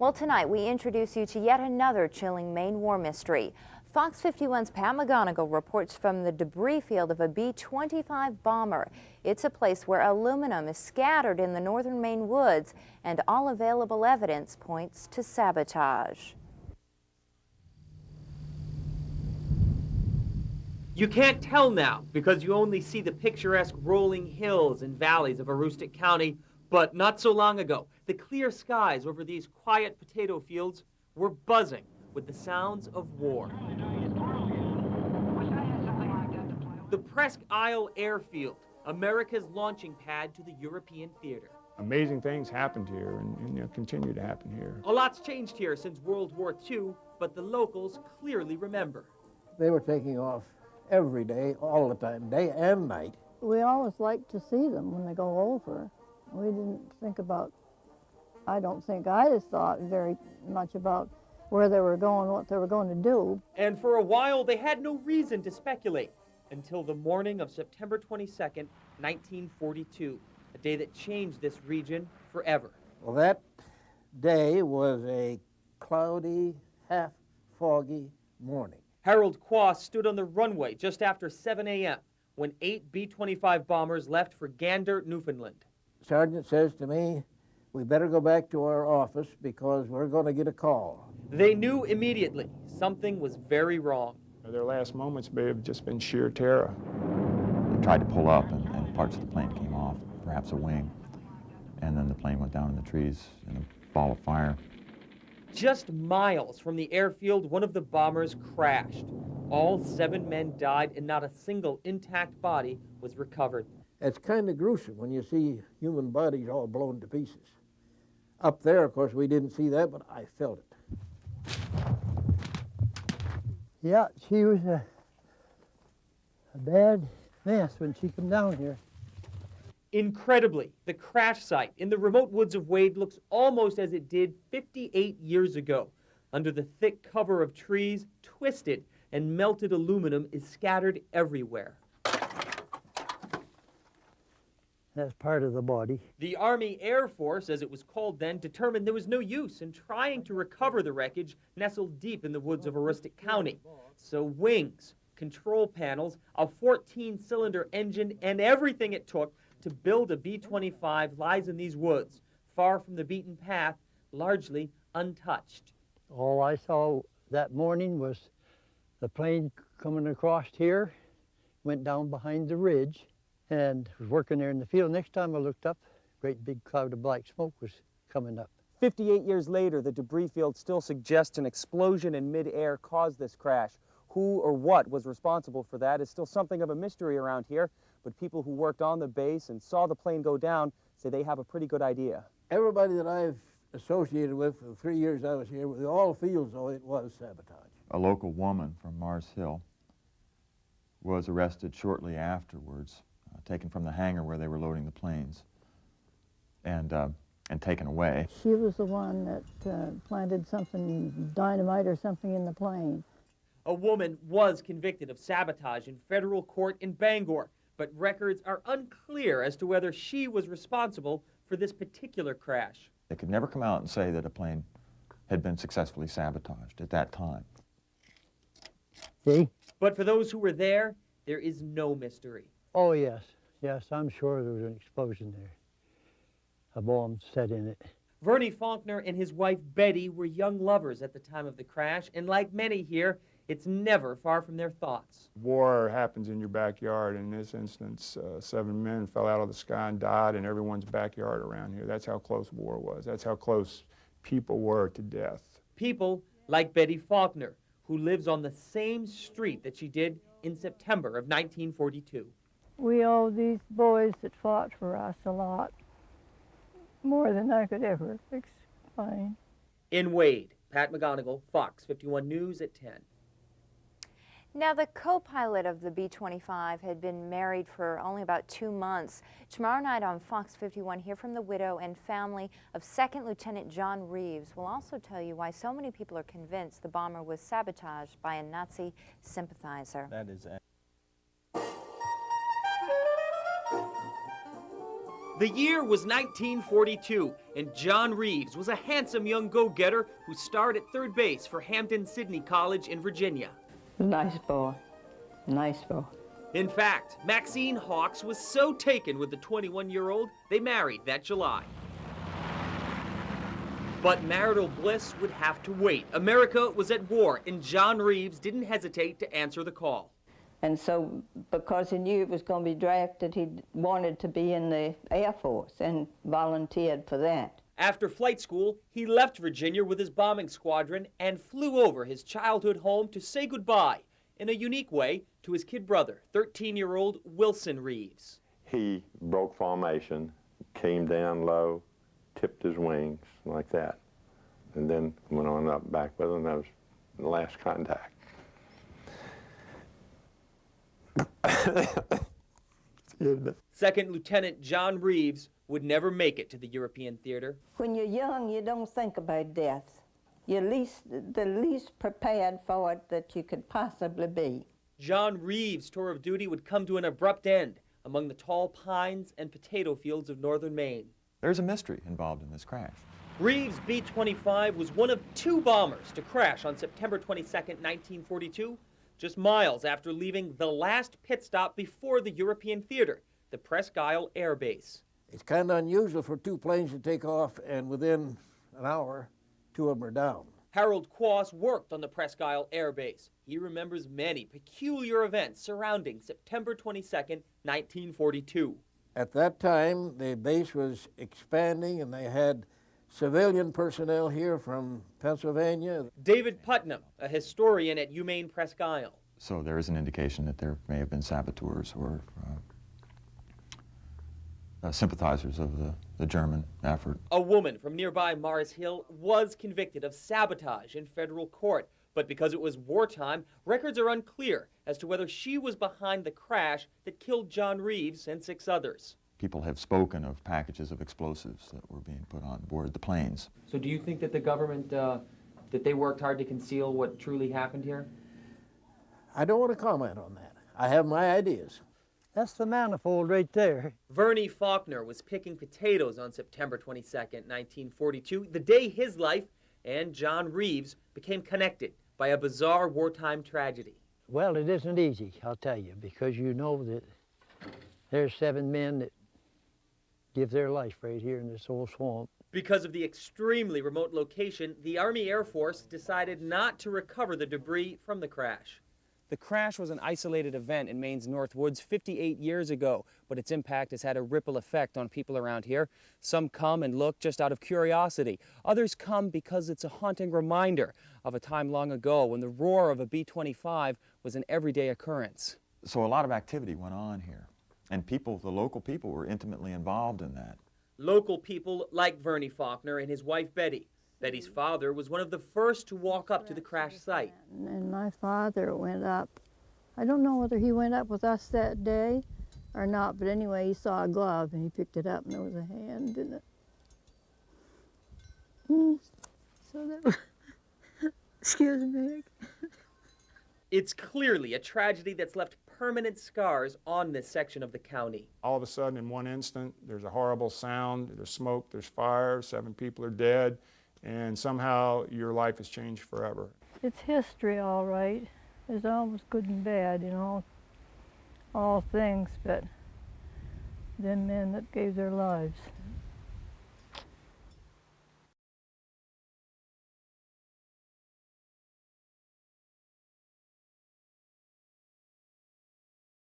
Well, tonight we introduce you to yet another chilling Maine war mystery. Fox 51's Pat McGonigle reports from the debris field of a B-25 bomber. It's a place where aluminum is scattered in the northern Maine woods, and all available evidence points to sabotage. You can't tell now because you only see the picturesque rolling hills and valleys of Aroostook County, but not so long ago, the clear skies over these quiet potato fields were buzzing with the sounds of war. The Presque Isle Airfield, America's launching pad to the European theater. Amazing things happened here and continue to happen here. A lot's changed here since World War II, but the locals clearly remember. They were taking off every day, all the time, day and night. We always like to see them when they go over. We didn't think about, I don't think I just thought very much about where they were going, what they were going to do. And for a while, they had no reason to speculate until the morning of September 22nd, 1942, a day that changed this region forever. Well, that day was a cloudy, half-foggy morning. Harold Quass stood on the runway just after 7 a.m. when 8 B-25 bombers left for Gander, Newfoundland. Sergeant says to me, we better go back to our office because we're going to get a call. They knew immediately something was very wrong. Their last moments may have just been sheer terror. They tried to pull up and parts of the plane came off, perhaps a wing, and then the plane went down in the trees in a ball of fire. Just miles from the airfield, one of the bombers crashed. All 7 men died and not a single intact body was recovered. It's kind of gruesome when you see human bodies all blown to pieces. Up there, of course, we didn't see that, but I felt it. Yeah, she was a bad mess when she came down here. Incredibly, the crash site in the remote woods of Wade looks almost as it did 58 years ago. Under the thick cover of trees, twisted and melted aluminum is scattered everywhere. That's part of the body. The Army Air Force, as it was called then, determined there was no use in trying to recover the wreckage nestled deep in the woods of Aroostook County. So wings, control panels, a 14-cylinder engine, and everything it took to build a B-25 lies in these woods, far from the beaten path, largely untouched. All I saw that morning was the plane coming across here, went down behind the ridge, and was working there in the field. Next time I looked up, a great big cloud of black smoke was coming up. 58 years later, the debris field still suggests an explosion in midair caused this crash. Who or what was responsible for that is still something of a mystery around here, but people who worked on the base and saw the plane go down say they have a pretty good idea. Everybody that I've associated with for the 3 years I was here, they all feels though it was sabotage. A local woman from Mars Hill was arrested shortly afterwards, taken from the hangar where they were loading the planes, and taken away. She was the one that planted something, dynamite or something in the plane. A woman was convicted of sabotage in federal court in Bangor, but records are unclear as to whether she was responsible for this particular crash. They could never come out and say that a plane had been successfully sabotaged at that time. See? But for those who were there is no mystery. Oh, yes. Yes, I'm sure there was an explosion there. A bomb set in it. Vernie Faulkner and his wife Betty were young lovers at the time of the crash, and like many here, it's never far from their thoughts. War happens in your backyard. In this instance, 7 men fell out of the sky and died in everyone's backyard around here. That's how close war was. That's how close people were to death. People like Betty Faulkner, who lives on the same street that she did in September of 1942. We owe these boys that fought for us a lot, more than I could ever explain. In Wade, Pat McGonigle, Fox 51 News at 10. Now, the co-pilot of the B-25 had been married for only about 2 months. Tomorrow night on Fox 51, hear from the widow and family of 2nd Lieutenant John Rives. We'll also tell you why so many people are convinced the bomber was sabotaged by a Nazi sympathizer. That is The year was 1942, and John Rives was a handsome young go-getter who starred at third base for Hampton-Sydney College in Virginia. Nice boy. Nice boy. In fact, Maxine Hawks was so taken with the 21-year-old, they married that July. But marital bliss would have to wait. America was at war, and John Rives didn't hesitate to answer the call. And so, because he knew he was going to be drafted, he wanted to be in the Air Force and volunteered for that. After flight school, he left Virginia with his bombing squadron and flew over his childhood home to say goodbye, in a unique way, to his kid brother, 13-year-old Wilson Rives. He broke formation, came down low, tipped his wings like that, and then went on up back with him. That was the last contact. Second Lieutenant John Rives would never make it to the European theater. When you're young, you don't think about death. You're the least prepared for it that you could possibly be. John Rives' tour of duty would come to an abrupt end among the tall pines and potato fields of northern Maine. There's a mystery involved in this crash. Rives' B-25 was one of 2 bombers to crash on September 22, 1942, just miles after leaving the last pit stop before the European theater, the Presque Isle Air Base. It's kind of unusual for 2 planes to take off, and within an hour, 2 of them are down. Harold Quass worked on the Presque Isle Air Base. He remembers many peculiar events surrounding September 22, 1942. At that time, the base was expanding, and they had civilian personnel here from Pennsylvania. David Putnam, a historian at UMaine Presque Isle. So there is an indication that there may have been saboteurs or sympathizers of the German effort. A woman from nearby Mars Hill was convicted of sabotage in federal court, but because it was wartime, records are unclear as to whether she was behind the crash that killed John Rives and 6 others. People have spoken of packages of explosives that were being put on board the planes. So do you think that the government, that they worked hard to conceal what truly happened here? I don't want to comment on that. I have my ideas. That's the manifold right there. Vernie Faulkner was picking potatoes on September 22nd, 1942, the day his life and John Rives became connected by a bizarre wartime tragedy. Well, it isn't easy, I'll tell you, because you know that there's 7 men that give their life right here in this old swamp. Because of the extremely remote location, the Army Air Force decided not to recover the debris from the crash. The crash was an isolated event in Maine's North Woods 58 years ago, but its impact has had a ripple effect on people around here. Some come and look just out of curiosity. Others come because it's a haunting reminder of a time long ago when the roar of a B-25 was an everyday occurrence. So a lot of activity went on here, and people, the local people, were intimately involved in that. Local people like Vernie Faulkner and his wife Betty. Betty's father was one of the first to walk up to the crash site. And my father went up. I don't know whether he went up with us that day or not, but anyway, he saw a glove and he picked it up and there was a hand in it. So that was, excuse me. It's clearly a tragedy that's left permanent scars on this section of the county. All of a sudden, in one instant, there's a horrible sound, there's smoke, there's fire, 7 people are dead, and somehow your life has changed forever. It's history, all right. There's always good and bad, you know, all things, but them men that gave their lives.